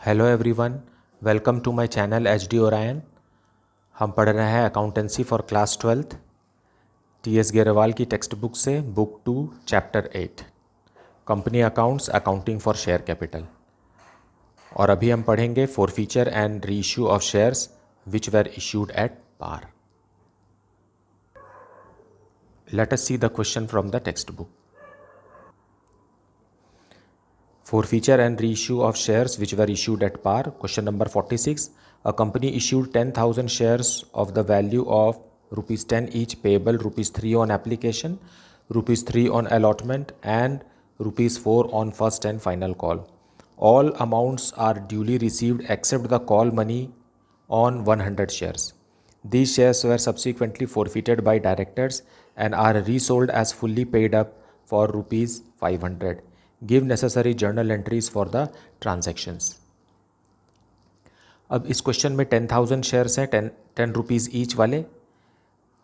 Hello everyone, welcome to my channel H D Orion. हम पढ़ रहे हैं accountancy for class 12th T S Grewal की टेक्स्ट बुक से book 2 chapter 8 company accounts accounting for share capital. और अभी हम पढ़ेंगे forfeiture and reissue of shares which were issued at par. Let us see the question from the text book. Forfeiture and reissue of shares which were issued at par. Question number 46. A company issued 10,000 shares of the value of rupees 10 each, payable rupees 3 on application, rupees 3 on allotment, and rupees 4 on first and final call. All amounts are duly received except the call money on 100 shares. These shares were subsequently forfeited by directors and are resold as fully paid up for rupees 500. Give necessary journal entries for the transactions. अब इस question में 10,000 shares हैं, 10 rupees each वाले,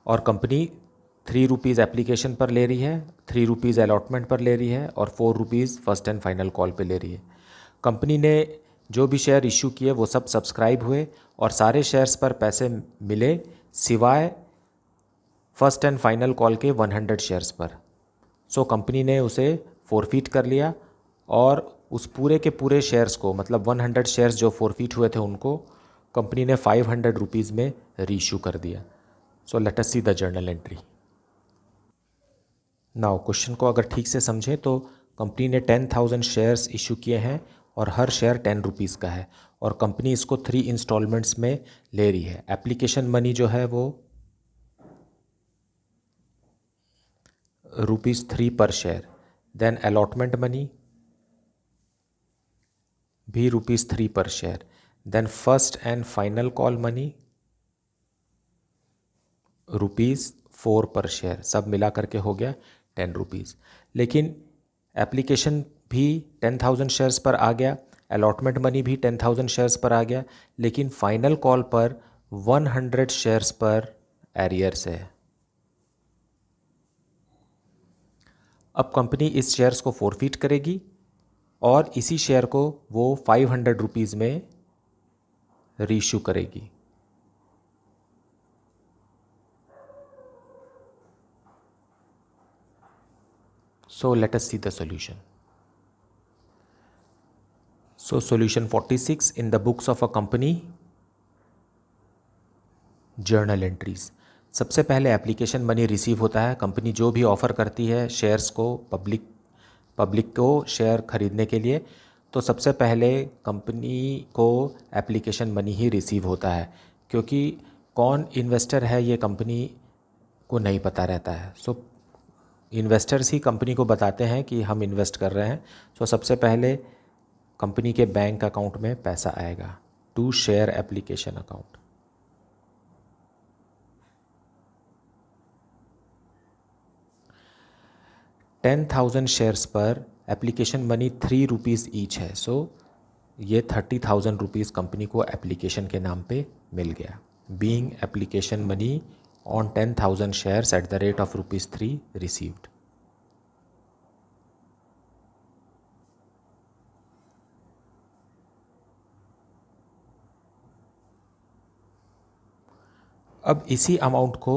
और company 3 rupees application पर ले रही है, 3 रुपीज़ अलॉटमेंट पर ले रही है और 4 rupees first and final call पे ले रही है। कंपनी ने जो भी शेयर इशू किए वो सब सब्सक्राइब हुए और सारे शेयर्स पर पैसे मिले सिवाय फर्स्ट एंड फाइनल कॉल के 100 शेयर्स पर। सो कंपनी ने उसे फॉरफीट कर लिया और उस पूरे के पूरे शेयर्स को, मतलब 100 शेयर्स जो फॉरफीट हुए थे उनको कंपनी ने 500 रुपीज़ में रीइशू कर दिया। So let us see the journal entry. Now question को अगर ठीक से समझें तो कंपनी ने 10,000 शेयर्स इशू किए हैं और हर शेयर 10 रुपीज़ का है और कंपनी इसको 3 इंस्टॉलमेंट्स में ले रही है। एप्लीकेशन मनी जो है वो ₹3 पर शेयर, देन अलॉटमेंट मनी भी ₹3 पर share, then first and final call money ₹4 पर शेयर, सब मिला करके हो गया 10 रुपीज़। लेकिन एप्लीकेशन भी 10,000 शेयर्स पर आ गया, अलॉटमेंट मनी भी 10,000 शेयर्स पर आ गया, लेकिन फाइनल कॉल पर 100 शेयर्स पर एरियर्स है। अब कंपनी इस शेयर्स को फॉरफीट करेगी और इसी शेयर को वो 500 रुपीज़ में रीइशू करेगी। So let us see the solution. So solution 46 in the books of a company journal entries. सबसे पहले एप्लीकेशन मनी रिसीव होता है। कंपनी जो भी ऑफ़र करती है शेयर्स को पब्लिक को शेयर खरीदने के लिए, तो सबसे पहले कंपनी को एप्लीकेशन मनी ही रिसीव होता है, क्योंकि कौन इन्वेस्टर है ये कंपनी को नहीं पता रहता है। सो इन्वेस्टर्स ही कंपनी को बताते हैं कि हम इन्वेस्ट कर रहे हैं। सो सबसे पहले कंपनी के बैंक अकाउंट में पैसा आएगा to share application account. $10,000 shares पर एप्लीकेशन मनी 3 रुपीज़ ईच है। सो ये 30,000 रुपीज़ कंपनी को एप्लीकेशन के नाम पे मिल गया। Being application money on 10,000 shares at the rate of ₹3 received. अब इसी अमाउंट को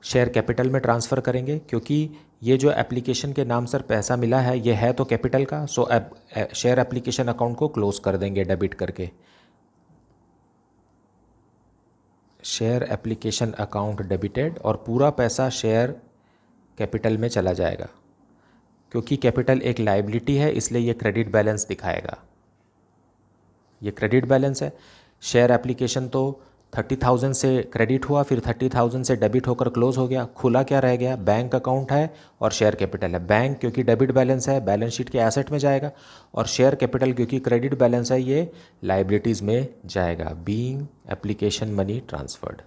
शेयर कैपिटल में ट्रांसफ़र करेंगे, क्योंकि ये जो एप्लीकेशन के नाम से पैसा मिला है ये है तो कैपिटल का। सो शेयर एप्लीकेशन अकाउंट को क्लोज कर देंगे डेबिट करके। शेयर एप्लीकेशन अकाउंट डेबिटेड और पूरा पैसा शेयर कैपिटल में चला जाएगा। क्योंकि कैपिटल एक लायबिलिटी है इसलिए ये क्रेडिट बैलेंस दिखाएगा। ये क्रेडिट बैलेंस है। शेयर एप्लीकेशन तो 30,000 से क्रेडिट हुआ, फिर 30,000 से डेबिट होकर क्लोज हो गया। खुला क्या रह गया? बैंक अकाउंट है और शेयर कैपिटल है। बैंक क्योंकि डेबिट बैलेंस है बैलेंस शीट के एसेट में जाएगा, और शेयर कैपिटल क्योंकि क्रेडिट बैलेंस है ये लाइबिलिटीज़ में जाएगा। Being application money transferred.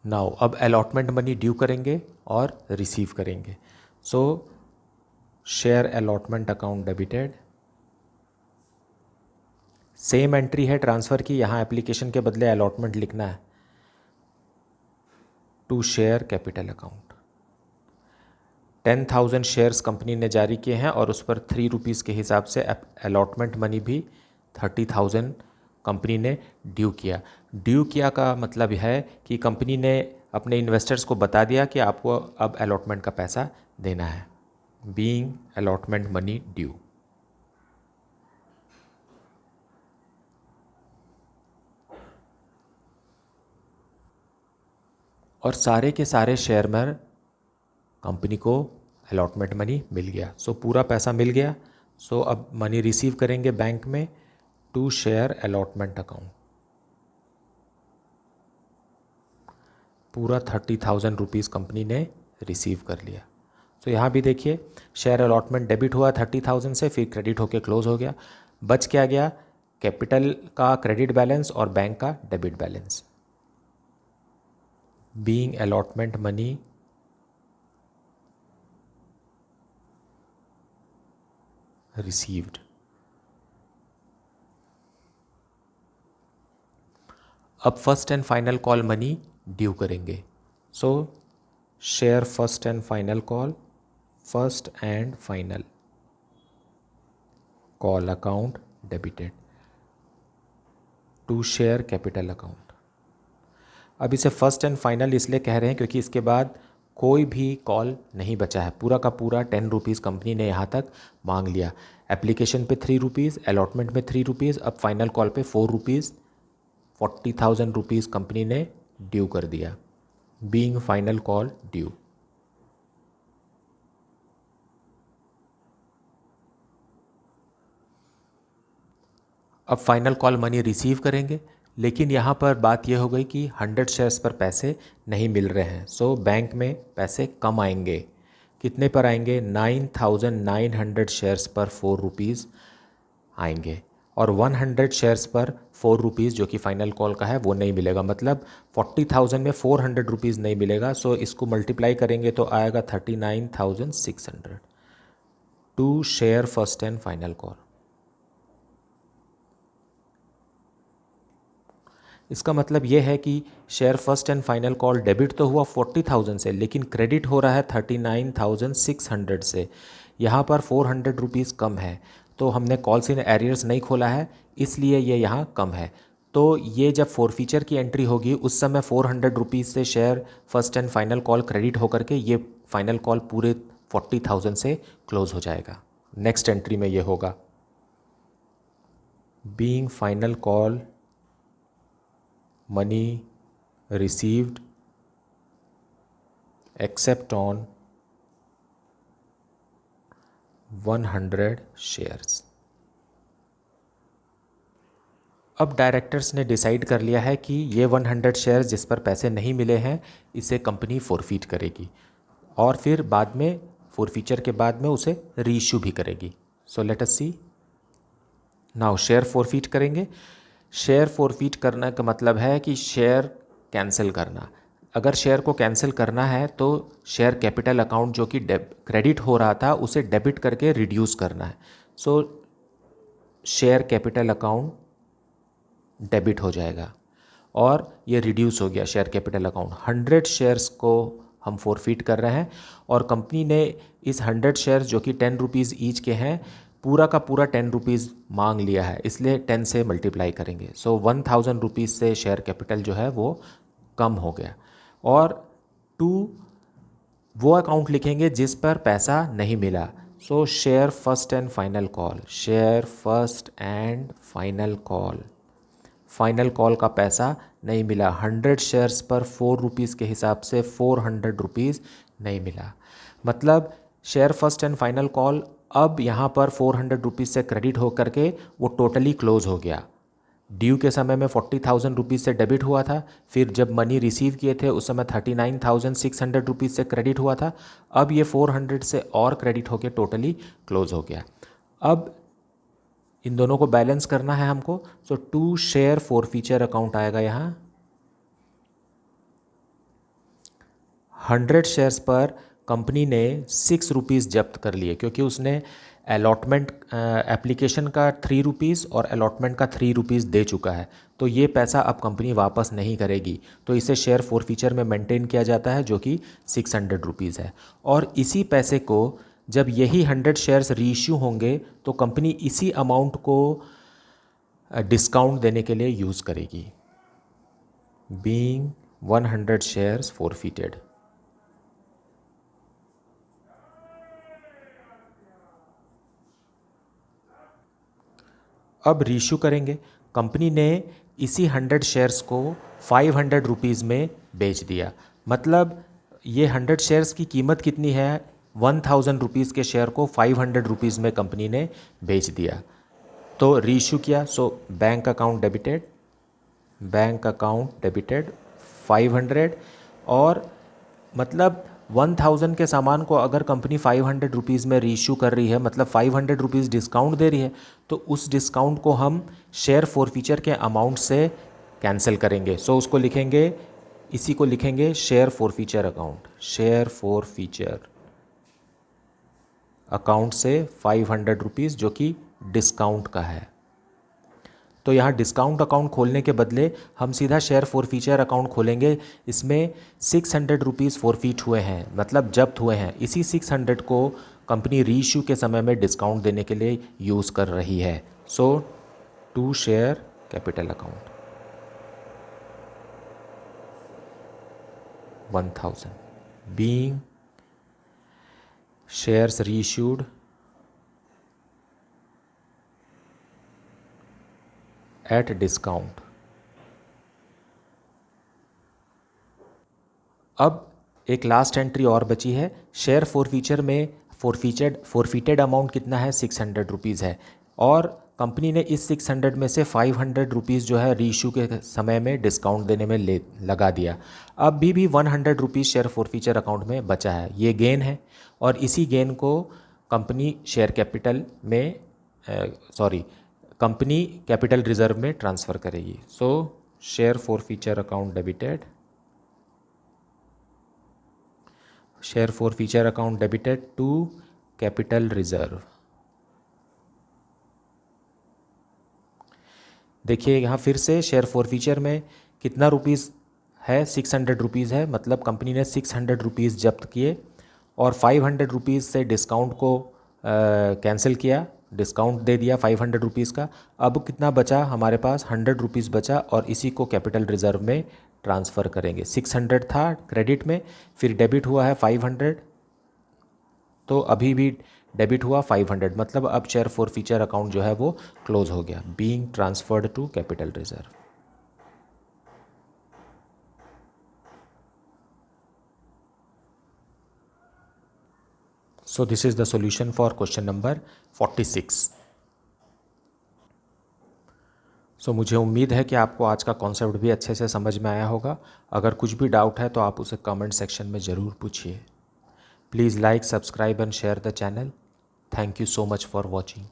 Now अब अलॉटमेंट मनी ड्यू करेंगे और रिसीव करेंगे। So share allotment account debited. Same entry है ट्रांसफ़र की, यहाँ एप्लीकेशन के बदले अलॉटमेंट लिखना है। To share capital account. 10,000 shares company ने जारी किए हैं और उस पर 3 रुपीज़ के हिसाब से अलॉटमेंट मनी भी 30,000 कंपनी ने ड्यू किया। ड्यू किया का मतलब है कि कंपनी ने अपने इन्वेस्टर्स को बता दिया कि आपको अब अलॉटमेंट का पैसा देना है। Being allotment money due. और सारे के सारे शेयर में कंपनी को अलॉटमेंट मनी मिल गया। सो पूरा पैसा मिल गया। सो अब मनी रिसीव करेंगे बैंक में टू शेयर अलॉटमेंट अकाउंट। पूरा 30,000 रुपीज़ कंपनी ने रिसीव कर लिया। सो यहाँ भी देखिए शेयर अलॉटमेंट डेबिट हुआ 30,000 से, फिर क्रेडिट होके क्लोज हो गया। बच क्या गया? कैपिटल का क्रेडिट बैलेंस और बैंक का debit balance. Being allotment money received. अब first and final call money due करेंगे। So share first and final call, first and final call account debited to share capital account. अब इसे first and final इसलिए कह रहे हैं क्योंकि इसके बाद कोई भी कॉल नहीं बचा है। पूरा का पूरा 10 रुपीज़ कंपनी ने यहाँ तक मांग लिया। एप्लीकेशन पे 3 रुपीज़, अलॉटमेंट में 3 रुपीज़, अब फाइनल कॉल पे 4 रुपीज़, 40,000 रुपीज़ कंपनी ने ड्यू कर दिया। Being final call due. अब फाइनल कॉल मनी रिसीव करेंगे, लेकिन यहाँ पर बात यह हो गई कि 100 शेयर्स पर पैसे नहीं मिल रहे हैं। सो बैंक में पैसे कम आएंगे। कितने पर आएंगे? 9,900 शेयर्स पर 4 रुपीज़ आएंगे और 100 शेयर्स पर 4 रुपीज़ जो कि फाइनल कॉल का है वो नहीं मिलेगा। मतलब 40,000 में 400 रुपीज़ नहीं मिलेगा। सो इसको मल्टीप्लाई करेंगे तो आएगा 39,600 to share first and final call. इसका मतलब ये है कि share first and final call debit तो हुआ 40,000 से, लेकिन क्रेडिट हो रहा है 39,600 से। यहाँ पर 400 रुपीज़ कम है, तो हमने कॉल्स इन एरियर्स नहीं खोला है, इसलिए ये यहाँ कम है। तो ये जब फॉरफीचर की एंट्री होगी उस समय 400 रुपीज़ से share first and final call credit होकर के ये फाइनल कॉल पूरे 40,000 से क्लोज हो जाएगा। नेक्स्ट एंट्री में ये होगा being final call money received except on 100 shares. अब डायरेक्टर्स ने डिसाइड कर लिया है कि ये 100 शेयर्स जिस पर पैसे नहीं मिले हैं इसे कंपनी फोरफीट करेगी और फिर बाद में फोरफीचर के बाद में उसे रीइश्यू भी करेगी। सो लेट अस सी नाउ शेयर फोरफीट करेंगे। शेयर फोरफीट करना का मतलब है कि शेयर कैंसिल करना। अगर शेयर को कैंसिल करना है तो शेयर कैपिटल अकाउंट जो कि क्रेडिट हो रहा था उसे डेबिट करके रिड्यूस करना है। सो शेयर कैपिटल अकाउंट डेबिट हो जाएगा और ये रिड्यूस हो गया शेयर कैपिटल अकाउंट। 100 शेयर्स को हम फोरफीट कर रहे हैं और कंपनी ने इस 100 शेयर्स जो कि 10 रुपीज़ ईच के हैं पूरा का पूरा 10 रुपीज़ मांग लिया है, इसलिए 10 से मल्टीप्लाई करेंगे। सो 1,000 रुपीज़ से शेयर कैपिटल जो है वो कम हो गया। और टू वो अकाउंट लिखेंगे जिस पर पैसा नहीं मिला। सो share first and final call, share first and final call, final call का पैसा नहीं मिला। 100 शेयर्स पर 4 रुपीज़ के हिसाब से 400 रुपीज़ नहीं मिला। मतलब share first and final call अब यहाँ पर 400 रुपीज़ से क्रेडिट हो करके वो टोटली क्लोज हो गया। ड्यू के समय में 40,000 रुपीज़ से डेबिट हुआ था, फिर जब मनी रिसीव किए थे उस समय 39,600 रुपीज़ से क्रेडिट हुआ था। अब ये 400 से और क्रेडिट होकर टोटली क्लोज हो गया। अब इन दोनों को बैलेंस करना है हमको। सो टू शेयर फोरफीचर अकाउंट आएगा यहाँ। 100 शेयर्स पर कंपनी ने 6 रुपीज़ जब्त कर लिए, क्योंकि उसने अलॉटमेंट एप्लीकेशन का 3 रुपीज़ और अलॉटमेंट का 3 रुपीज़ दे चुका है, तो ये पैसा अब कंपनी वापस नहीं करेगी, तो इसे शेयर फोरफीचर में मेंटेन किया जाता है, जो कि 600 रुपीज़ है। और इसी पैसे को जब यही 100 शेयर्स रीइश्यू होंगे तो कंपनी इसी अमाउंट को डिस्काउंट देने के लिए यूज़ करेगी। Being 100 shares forfeited. अब रीइश्यू करेंगे। कंपनी ने इसी 100 शेयर्स को 500 रुपीज़ में बेच दिया। मतलब ये 100 शेयर्स की कीमत कितनी है? 1000 रुपीज़ के शेयर को 500 रुपीज़ में कंपनी ने बेच दिया। तो रीइश्यू किया, सो बैंक अकाउंट डेबिटेड 500। और मतलब 1000 के सामान को अगर कंपनी 500 रुपीज़ में रीइश्यू कर रही है, मतलब 500 रुपीज़ डिस्काउंट दे रही है, तो उस डिस्काउंट को हम शेयर फोरफीचर के अमाउंट से कैंसिल करेंगे। सो उसको लिखेंगे, इसी को लिखेंगे शेयर फोरफीचर अकाउंट से 500 रुपीज़ जो कि डिस्काउंट का है। तो यहाँ डिस्काउंट अकाउंट खोलने के बदले हम सीधा शेयर फोरफीचर अकाउंट खोलेंगे। इसमें 600 रुपीज़ फोरफीट हुए हैं, मतलब जब्त हुए हैं। इसी 600 को कंपनी रीइश्यू के समय में डिस्काउंट देने के लिए यूज़ कर रही है। So to share capital account 1000 being shares reissued at discount. अब एक लास्ट एंट्री और बची है। शेयर फोरफीचर में फोरफीटेड अमाउंट कितना है? 600 रुपीज़ है। और कंपनी ने इस 600 में से 500 रुपीज़ जो है रीइश्यू के समय में डिस्काउंट देने में लगा दिया। अब भी 100 रुपीज़ शेयर फोरफीचर अकाउंट में बचा है, ये गेन है। और इसी गेन को कंपनी शेयर कैपिटल में कंपनी कैपिटल रिजर्व में ट्रांसफ़र करेगी। So share forfeiture account debited to capital reserve. देखिए यहाँ फिर से शेयर फोरफीचर में कितना रुपीज़ है? 600 रुपीज़ है, मतलब कंपनी ने 600 रुपीज़ जब्त किए और 500 रुपीज़ से डिस्काउंट को कैंसिल किया, डिस्काउंट दे दिया 500 रुपीज़ का। अब कितना बचा हमारे पास? 100 रुपीज़ बचा, और इसी को कैपिटल रिजर्व में ट्रांसफ़र करेंगे। 600 था क्रेडिट में, फिर डेबिट हुआ है 500, तो अभी भी डेबिट हुआ 500, मतलब अब शेयर फोरफीचर अकाउंट जो है वो क्लोज हो गया। Being transferred to capital reserve. So this is the solution for question number 46. So मुझे उम्मीद है कि आपको आज का कॉन्सेप्ट भी अच्छे से समझ में आया होगा। अगर कुछ भी डाउट है तो आप उसे कमेंट सेक्शन में ज़रूर पूछिए। Please like, subscribe and share the channel. Thank you so much for watching.